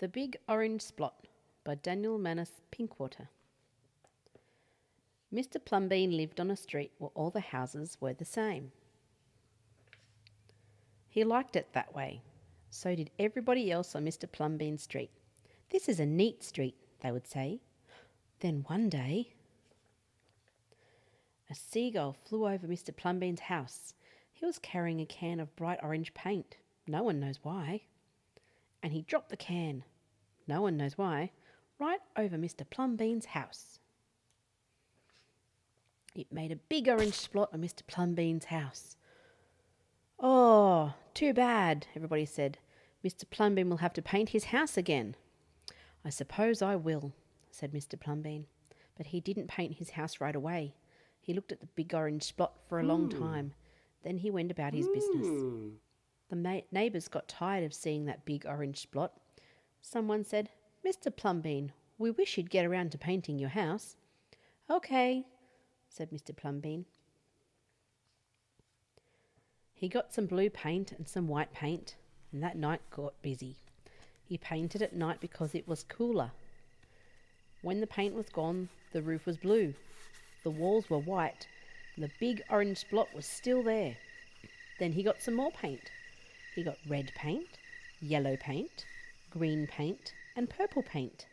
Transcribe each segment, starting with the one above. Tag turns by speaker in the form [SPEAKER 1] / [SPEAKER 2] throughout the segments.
[SPEAKER 1] The Big Orange Splot by Daniel Manus Pinkwater. Mr. Plumbean lived on a street where all the houses were the same. He liked it that way. So did everybody else on Mr. Plumbean's street. "This is a neat street," they would say. Then one day, a seagull flew over Mr. Plumbean's house. He was carrying a can of bright orange paint. No one knows why. And he dropped the can, no one knows why, right over Mr. Plumbean's house. It made a big orange splot on Mr. Plumbean's house. "Oh, too bad," everybody said. "Mr. Plumbean will have to paint his house again." "I suppose I will," said Mr. Plumbean. But he didn't paint his house right away. He looked at the big orange spot for a long time. Then he went about his business. The neighbours got tired of seeing that big orange spot. Someone said, "Mr. Plumbean, we wish you'd get around to painting your house." "Okay," said Mr. Plumbean. He got some blue paint and some white paint, and that night got busy. He painted at night because it was cooler. When the paint was gone, the roof was blue. The walls were white, and the big orange spot was still there. Then he got some more paint. He got red paint, yellow paint, green paint, and purple paint.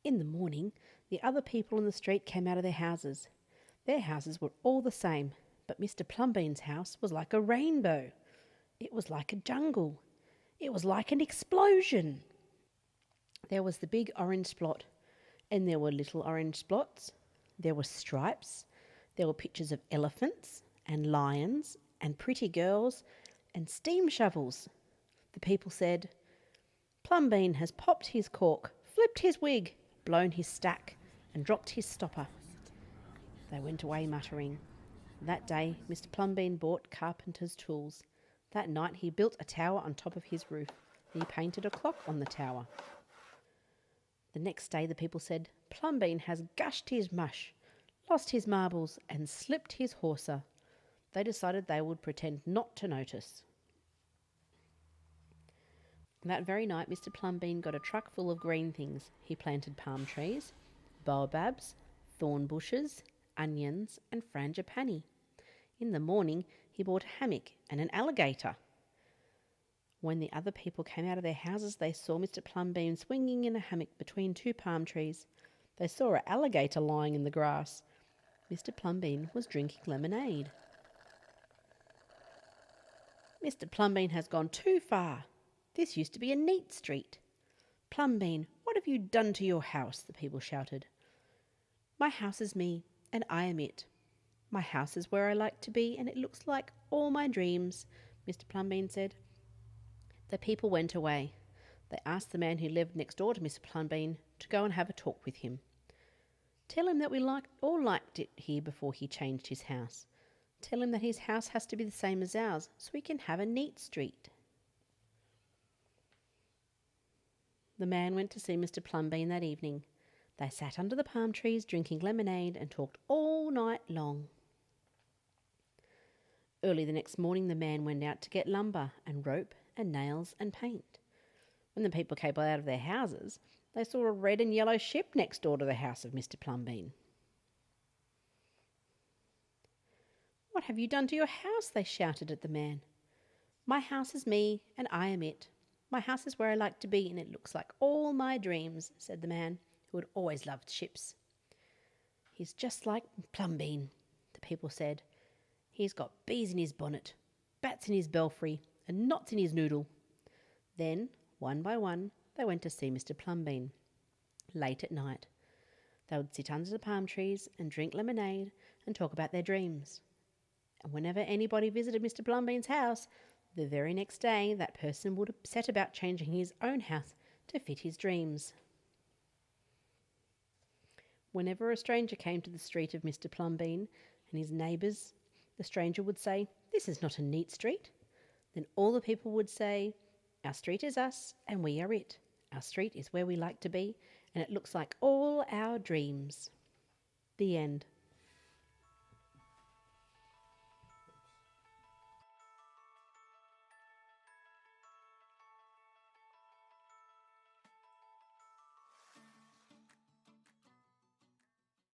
[SPEAKER 1] In the morning, the other people in the street came out of their houses. Their houses were all the same, but Mr. Plumbean's house was like a rainbow. It was like a jungle. It was like an explosion. There was the big orange splot, and there were little orange spots. There were stripes. There were pictures of elephants and lions and pretty girls and steam shovels. The people said, "Plumbean has popped his cork, flipped his wig, blown his stack, and dropped his stopper." They went away muttering. That day, Mr. Plumbean bought carpenter's tools. That night he built a tower on top of his roof. He painted a clock on the tower. The next day the people said, "Plumbean has gushed his mush, lost his marbles, and slipped his hawser." They decided they would pretend not to notice. That very night Mr. Plumbean got a truck full of green things. He planted palm trees, baobabs, thorn bushes, onions, and frangipani. In the morning he bought a hammock and an alligator. When the other people came out of their houses, they saw Mr. Plumbean swinging in a hammock between two palm trees. They saw an alligator lying in the grass. Mr. Plumbean was drinking lemonade. "Mr. Plumbean has gone too far. This used to be a neat street." "Plumbean, what have you done to your house?" the people shouted. "My house is me, and I am it. My house is where I like to be, and it looks like all my dreams," Mr. Plumbean said. The people went away. They asked the man who lived next door to Mr. Plumbean to go and have a talk with him. "Tell him that we all liked it here before he changed his house. Tell him that his house has to be the same as ours, so we can have a neat street." The man went to see Mr. Plumbean that evening. They sat under the palm trees drinking lemonade and talked all night long. Early the next morning the man went out to get lumber and rope and nails and paint. When the people came out of their houses, they saw a red and yellow ship next door to the house of Mr. Plumbean. "What have you done to your house?" they shouted at the man. "My house is me, and I am it. My house is where I like to be, and it looks like all my dreams," said the man, who had always loved ships. "He's just like Plumbean," the people said. "He's got bees in his bonnet, bats in his belfry, and knots in his noodle." Then, one by one, they went to see Mr. Plumbean. Late at night, they would sit under the palm trees and drink lemonade and talk about their dreams. And whenever anybody visited Mr. Plumbean's house, the very next day that person would set about changing his own house to fit his dreams. Whenever a stranger came to the street of Mr. Plumbean and his neighbours, the stranger would say, "This is not a neat street." Then all the people would say, "Our street is us, and we are it. Our street is where we like to be, and it looks like all our dreams." The end.